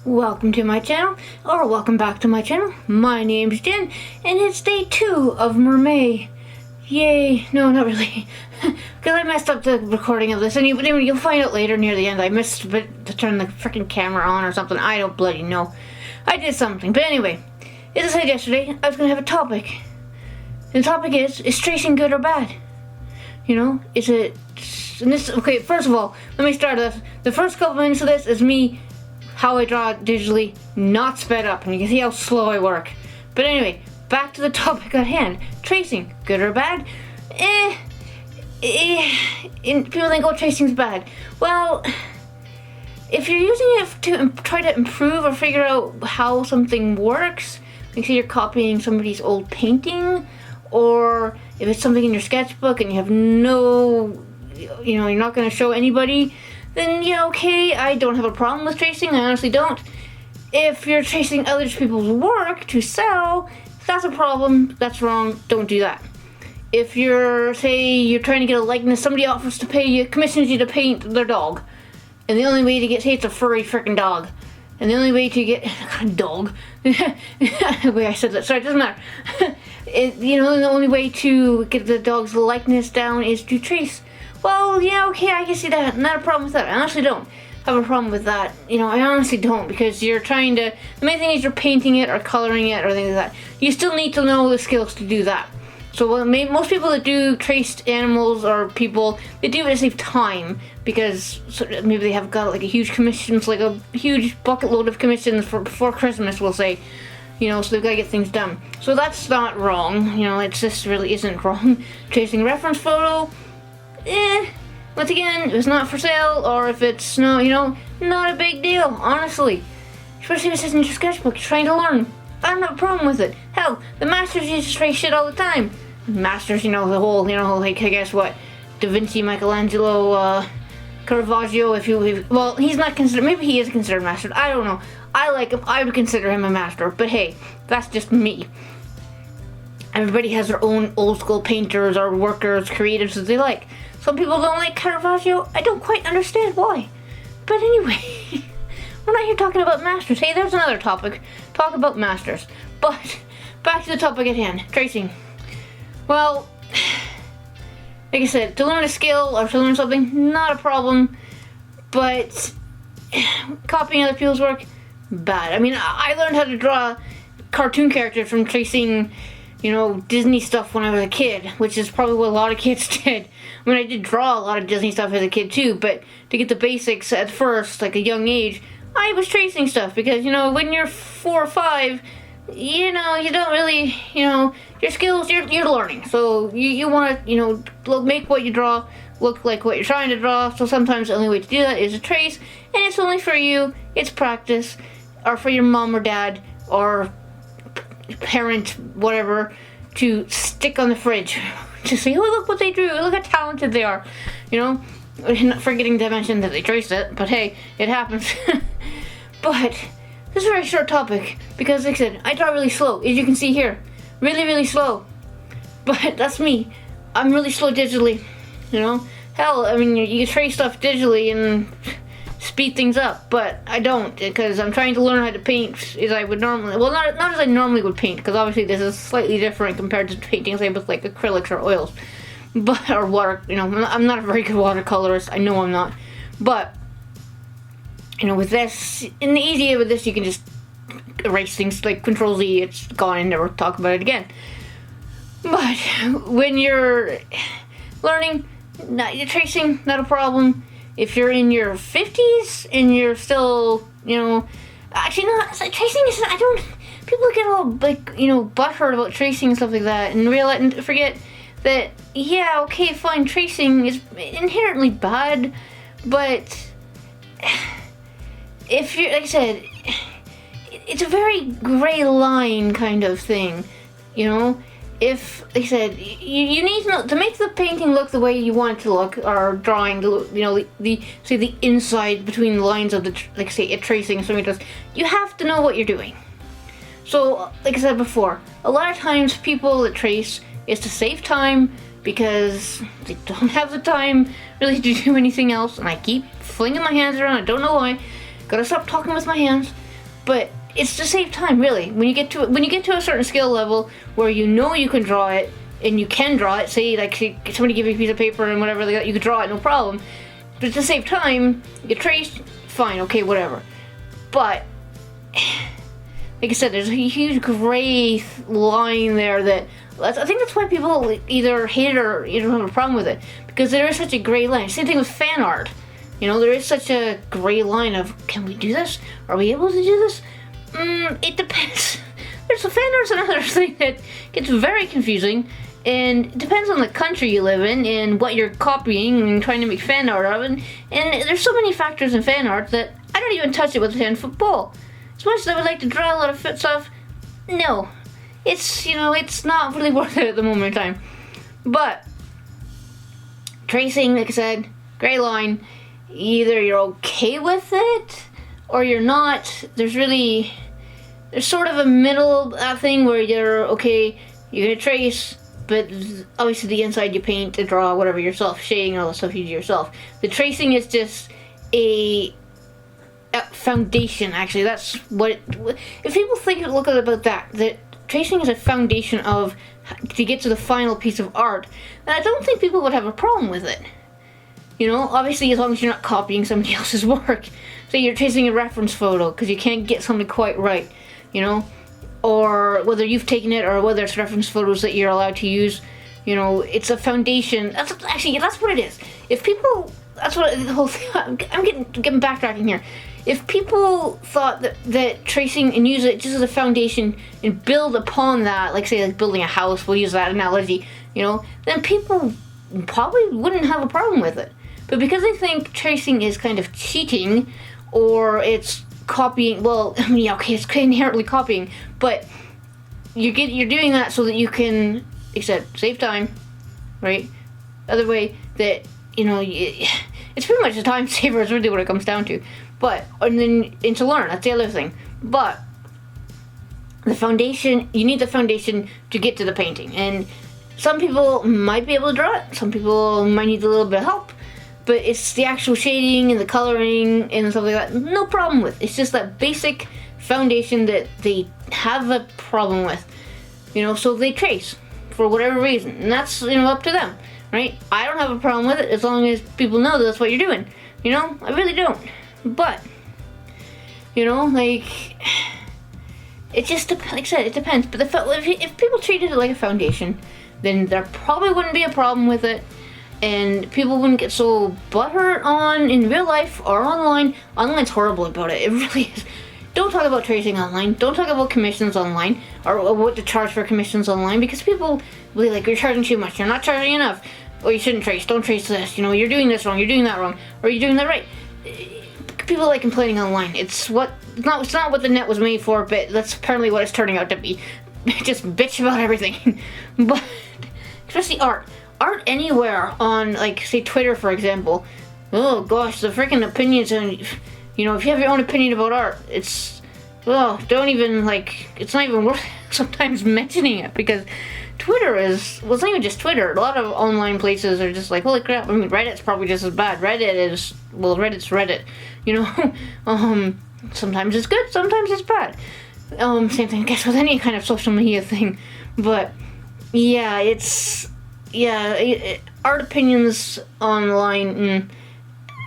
Welcome to my channel, or welcome back to my channel. My name's Jen, and it's day 2 of Mermay. Yay. No, not really. Because I messed up the recording of this, and you'll find out later near the end. I missed to turn the freaking camera on or something. I don't bloody know. I did something. But anyway, as I said yesterday, I was going to have a topic. And the topic is tracing good or bad? You know, is it... And this, okay, first of all, let me start off. The first couple minutes of this is me how I draw digitally, not sped up, and you can see how slow I work. But anyway, back to the topic at hand. Tracing, good or bad? People think, oh, tracing's bad. Well, if you're using it to try to improve or figure out how something works, like say you're copying somebody's old painting, or if it's something in your sketchbook and you have no, you're not going to show anybody, then yeah, okay, I don't have a problem with tracing, I honestly don't. If you're tracing other people's work to sell, that's a problem, that's wrong, don't do that. If you're, say, you're trying to get a likeness, somebody offers to pay you, commissions you to paint their dog, and the only way to get, say it's a furry freaking dog, and the only way to get, dog, the way I said that, sorry, it doesn't matter. The only way to get the dog's likeness down is to trace. Well, yeah, okay, I can see that. Not a problem with that. I honestly don't have a problem with that. I honestly don't, because you're trying to... The main thing is you're painting it or coloring it or things like that. You still need to know the skills to do that. So most people that do traced animals or people, they do it to save time, because maybe they have got like a huge commissions, like a huge bucket load of commissions for before Christmas, we'll say. So they've got to get things done. So that's not wrong. It just really isn't wrong. Tracing reference photo... once again, if it's not for sale, or if it's not, not a big deal, honestly. Especially if it says in your sketchbook, you're trying to learn. I don't have a problem with it. Hell, the masters used to trace shit all the time. Masters, the whole, like, I guess what, Da Vinci, Michelangelo, Caravaggio, well, he's not considered, maybe he is considered a master, I don't know. I like him, I would consider him a master, but hey, that's just me. Everybody has their own old school painters or workers, creatives that they like. Some people don't like Caravaggio. I don't quite understand why. But anyway, we're not here talking about masters. Hey, there's another topic. Talk about masters. But back to the topic at hand, tracing. Well, like I said, to learn a skill or to learn something, not a problem. But copying other people's work, bad. I mean, I learned how to draw cartoon characters from tracing, Disney stuff when I was a kid, which is probably what a lot of kids did. I mean, I did draw a lot of Disney stuff as a kid too, but to get the basics at first, like a young age, I was tracing stuff because, when you're 4 or 5, you don't really, your skills, you're learning. So you want to, make what you draw look like what you're trying to draw. So sometimes the only way to do that is to trace, and it's only for you, it's practice, or for your mom or dad, or parent, whatever, to stick on the fridge to say, oh, look what they drew, look how talented they are, not forgetting to mention that they traced it, but hey, it happens. But this is a very short topic because, like I said, I draw really slow, as you can see here, really slow. But that's me, I'm really slow digitally. Hell, I mean, you can trace stuff digitally and speed things up, but I don't, because I'm trying to learn how to paint as I would normally, well, not as I normally would paint, because obviously this is slightly different compared to painting, say, with like acrylics or oils, or water, I'm not a very good watercolorist, I know I'm not, but, with this, in the easy with this, you can just erase things, like Control Z, it's gone and never talk about it again. But when you're learning, tracing, not a problem. If you're in your 50s and you're still, actually not, tracing is, people get all, like, butthurt about tracing and stuff like that, and forget that, yeah, okay, fine, tracing is inherently bad, but if you're, like I said, it's a very gray line kind of thing, If, like I said, you need to know, to make the painting look the way you want it to look, or drawing, the inside between the lines of the, like say, a tracing, something like this, you have to know what you're doing. So, like I said before, a lot of times people that trace is to save time, because they don't have the time really to do anything else, and I keep flinging my hands around, I don't know why, gotta stop talking with my hands, but it's to save time, really. When you get to a certain skill level where you know you can draw it, and you can draw it, say somebody give you a piece of paper and whatever, you could draw it, no problem. But to save time, you trace, fine, okay, whatever. But like I said, there's a huge gray line there that I think that's why people either hate it or you don't have a problem with it, because there is such a gray line. Same thing with fan art. There is such a gray line of, can we do this? Are we able to do this? It depends. There's fan art's another thing that gets very confusing, and it depends on the country you live in and what you're copying and trying to make fan art of, and there's so many factors in fan art that I don't even touch it with a 10-foot pole. As much as I would like to draw a lot of foot stuff, no. It's not really worth it at the moment in time. But tracing, like I said, gray line, either you're okay with it or you're not. There's sort of a middle thing where you're okay, you're gonna trace, but obviously the inside you paint to draw whatever yourself, shading, all the stuff you do yourself. The tracing is just a foundation, actually. That's what if people look at it about that tracing is a foundation to get to the final piece of art, then I don't think people would have a problem with it. Obviously, as long as you're not copying somebody else's work. Say you're tracing a reference photo because you can't get something quite right, or whether you've taken it or whether it's reference photos that you're allowed to use, it's a foundation. That's what it is. If people, that's what the whole thing. I'm getting backtracking here. If people thought that tracing and use it just as a foundation and build upon that, like building a house, we'll use that analogy, then people probably wouldn't have a problem with it. But because they think tracing is kind of cheating, or it's copying, it's inherently copying, but you're doing that so that you can, save time, right? Other way that, it's pretty much a time saver is really what it comes down to. And to learn, that's the other thing. But the foundation, you need the foundation to get to the painting. And some people might be able to draw it, some people might need a little bit of help. But it's the actual shading and the coloring and stuff like that, no problem with. It's just that basic foundation that they have a problem with. So they trace for whatever reason. And that's, up to them, right? I don't have a problem with it as long as people know that's what you're doing. I really don't. But, it just, like I said, it depends. But if people treated it like a foundation, then there probably wouldn't be a problem with it. And people wouldn't get so butthurt in real life or online. Online's horrible about it. It really is. Don't talk about tracing online. Don't talk about commissions online or what to charge for commissions online, because people will be like, you're charging too much. You're not charging enough. Or you shouldn't trace. Don't trace this. You're doing this wrong. You're doing that wrong. Or you're doing that right. People like complaining online. It's not what the net was made for, but that's apparently what it's turning out to be. Just bitch about everything. But especially art anywhere on, say Twitter, for example. Oh gosh, the freaking opinions, and if you have your own opinion about art, it's don't even it's not even worth sometimes mentioning it, because Twitter it's not even just Twitter. A lot of online places are just like, holy crap. I mean, Reddit's probably just as bad. Reddit's Reddit. Sometimes it's good, sometimes it's bad. Same thing, I guess, with any kind of social media thing. But yeah, art opinions online,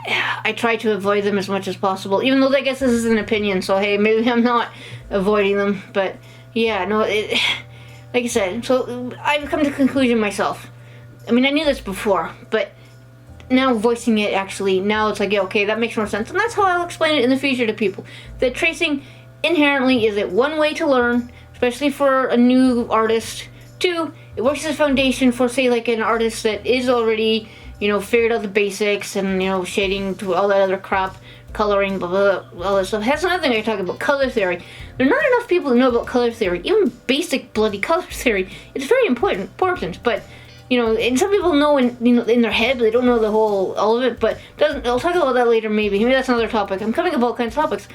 I try to avoid them as much as possible, even though I guess this is an opinion, so hey, maybe I'm not avoiding them. But yeah, no, like I said, so I've come to the conclusion myself. I mean, I knew this before, but now voicing it, actually, now it's like, yeah, okay, that makes more sense. And that's how I'll explain it in the future to people. That tracing inherently is one way to learn, especially for a new artist. 2, it works as a foundation for, say, an artist that is already, figured out the basics and, shading to all that other crap, coloring, blah, blah, blah, all that stuff. That's another thing I talk about, color theory. There are not enough people who know about color theory, even basic bloody color theory. It's very important, but, and some people know in their head, but they don't know all of it, but I'll talk about that later, maybe that's another topic. I'm coming up with all kinds of topics,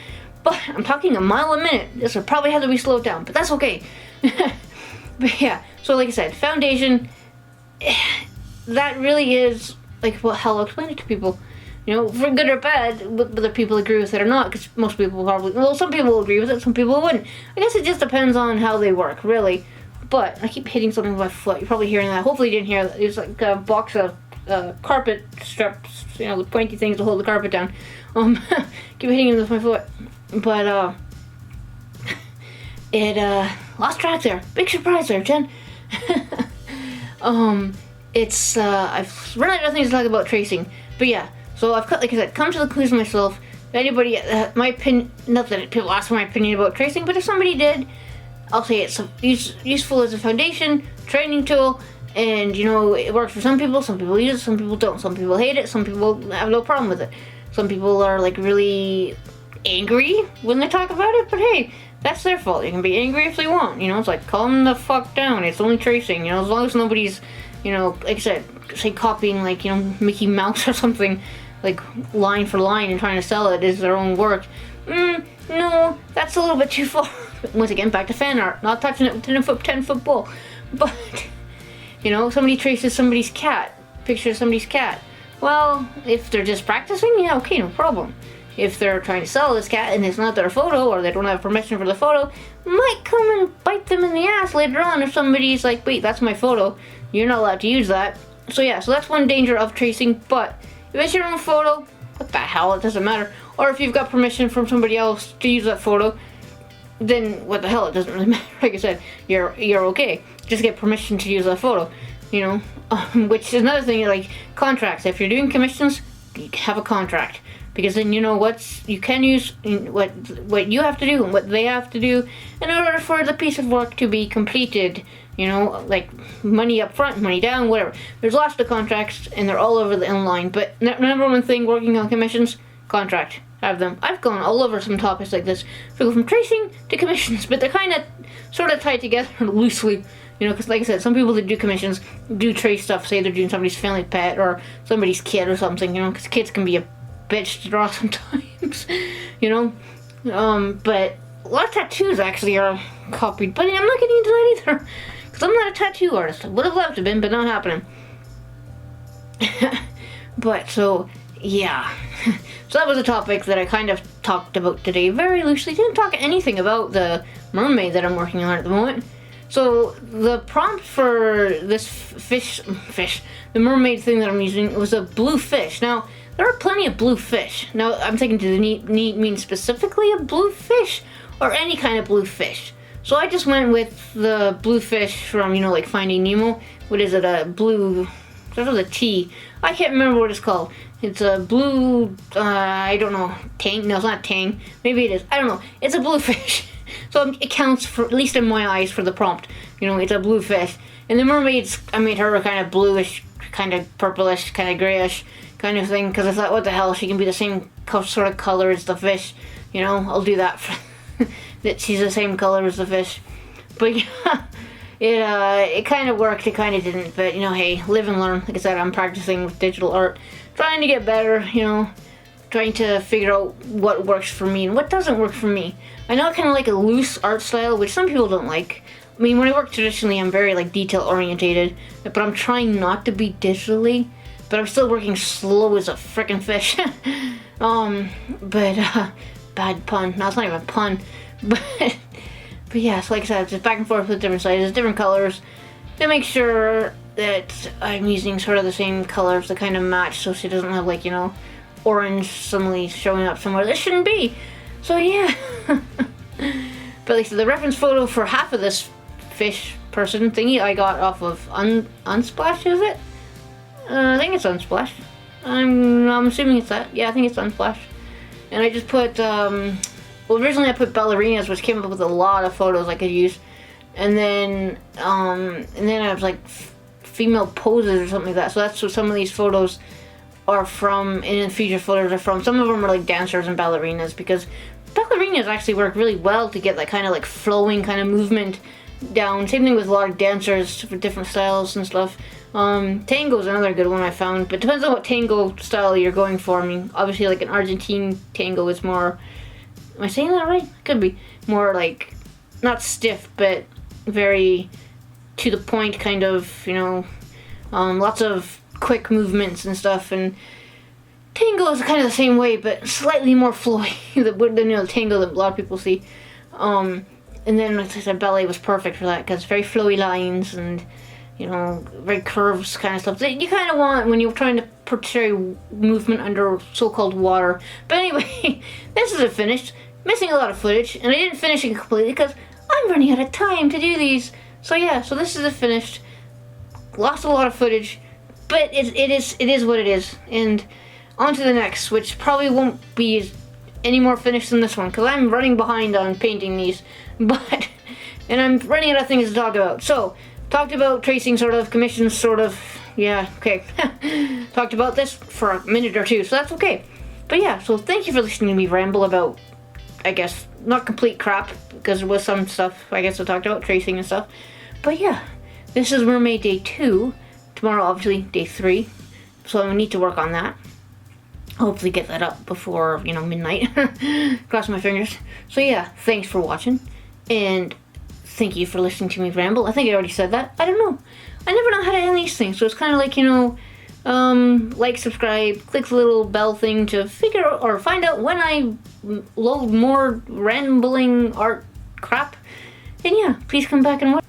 but I'm talking a mile a minute. This will probably have to be slowed down, but that's okay. But yeah, so like I said, foundation, that really is, how I'll explain it to people. You know, for good or bad, whether people agree with it or not, because most people probably, well, some people will agree with it, some people wouldn't. I guess it just depends on how they work, really. But I keep hitting something with my foot. You're probably hearing that. Hopefully you didn't hear that. It was like a box of carpet strips, you know, the pointy things to hold the carpet down. Keep hitting it with my foot. But, it, lost track there. Big surprise there, Jen. I've run out of things to talk about tracing. But yeah, so I've cut, like I said, come to the conclusion myself. If anybody, my opinion, not that people ask for my opinion about tracing, but if somebody did, I'll say it's useful as a foundation, training tool, and, you know, it works for some people use it, some people don't. Some people hate it, some people have no problem with it. Some people are, like, really angry when they talk about it, but hey, that's their fault. They can be angry if they want, you know, it's like, calm the fuck down, it's only tracing, you know, as long as nobody's, you know, like I said, say copying, like, you know, Mickey Mouse or something, like, line for line and trying to sell it as their own work. No, that's a little bit too far. Once again, back to fan art, not touching it with 10-foot pole. But, you know, somebody traces somebody's cat, picture of somebody's cat. Well, if they're just practicing, yeah, okay, no problem. If they're trying to sell this cat and it's not their photo, or they don't have permission for the photo, might come and bite them in the ass later on if somebody's like, wait, that's my photo, you're not allowed to use that. So yeah, so that's one danger of tracing, but if it's your own photo, what the hell, it doesn't matter. Or if you've got permission from somebody else to use that photo, then what the hell, it doesn't really matter. Like I said, you're okay. Just get permission to use that photo, you know. Which is another thing, like contracts. If you're doing commissions, you have a contract, because then you know you can use, what you have to do and what they have to do in order for the piece of work to be completed. You know, like money up front, money down, whatever. There's lots of contracts, and they're all over the inline. But number one thing working on commissions, contract. Have them. I've gone all over some topics like this. We go from tracing to commissions, but they're kind of sort of tied together loosely. You know, because like I said, some people that do commissions do trace stuff. Say they're doing somebody's family pet or somebody's kid or something. You know, because kids can be a bitch to draw sometimes. You know, but a lot of tattoos actually are copied. But I'm not getting into that either, because I'm not a tattoo artist. I would have loved to have been, but not happening. But so yeah. So that was a topic that I kind of talked about today very loosely. Didn't talk anything about the Mermay that I'm working on at the moment. So the prompt for this fish, the mermaid thing that I'm using, was a blue fish. Now, there are plenty of blue fish. Now, I'm thinking, do they mean specifically a blue fish or any kind of blue fish? So I just went with the blue fish from, you know, like Finding Nemo. What is it, a blue, starts with a T. I can't remember what it's called. It's a blue, I don't know, tang? No, it's not tang. Maybe it is. I don't know. It's a blue fish. So it counts, for, at least in my eyes, for the prompt. You know, it's a blue fish. And the mermaids, I made her kind of bluish, kind of purplish, kind of grayish kind of thing. Because I thought, what the hell, she can be the same sort of color as the fish. You know, I'll do that. That she's the same color as the fish. But yeah, it kind of worked, it kind of didn't. But, you know, hey, live and learn. Like I said, I'm practicing with digital art. Trying to get better, you know, trying to figure out what works for me and what doesn't work for me. I know I kind of like a loose art style, which some people don't like. I mean, when I work traditionally, I'm very, like, detail-orientated, but I'm trying not to be digitally, but I'm still working slow as a frickin' fish. Bad pun. No, it's not even a pun. But yeah, so like I said, just back and forth with different sizes, different colors, to make sure that I'm using sort of the same colors to kind of match, so she doesn't have, like, you know, orange suddenly showing up somewhere that shouldn't be. So yeah. But like, so the reference photo for half of this fish person thingy I got off of Unsplash, is it? I think it's Unsplash. I'm assuming it's that. Yeah, I think it's Unsplash. And I just put, well, originally I put ballerinas, which came up with a lot of photos I could use. And then I was like, female poses or something like that. So that's what some of these photos are from, and feature photos are from. Some of them are like dancers and ballerinas, because ballerinas actually work really well to get that kind of like flowing kind of movement down. Same thing with a lot of dancers for different styles and stuff. Tango is another good one I found, but depends on what tango style you're going for. I mean, obviously like an Argentine tango is more, am I saying that right? Could be more like, not stiff, but very to the point kind of, you know, lots of quick movements and stuff. And Tango is kind of the same way, but slightly more flowy than the tango that a lot of people see. And then, like I said, ballet was perfect for that because very flowy lines and, you know, very curves kind of stuff that you kind of want when you're trying to portray movement under so-called water. But anyway, this is finished. Missing a lot of footage, and I didn't finish it completely because I'm running out of time to do these. So yeah, so this is finished. Lost a lot of footage, but it is what it is. And on to the next, which probably won't be any more finished than this one because I'm running behind on painting these. But and I'm running out of things to talk about. So talked about tracing, sort of, commissions, sort of. Yeah, okay. Talked about this for a minute or two, so that's okay. But yeah, so thank you for listening to me ramble about, I guess, not complete crap, because there was some stuff, I guess I talked about tracing and stuff. But yeah, this is Mermay Day 2. Tomorrow, obviously, Day 3. So I need to work on that. Hopefully get that up before, you know, midnight. Cross my fingers. So yeah, thanks for watching. And thank you for listening to me ramble. I think I already said that. I don't know. I never know how to end these things. So it's kind of like, you know, like, subscribe, click the little bell thing to figure out or find out when I load more rambling art crap. And yeah, please come back and watch.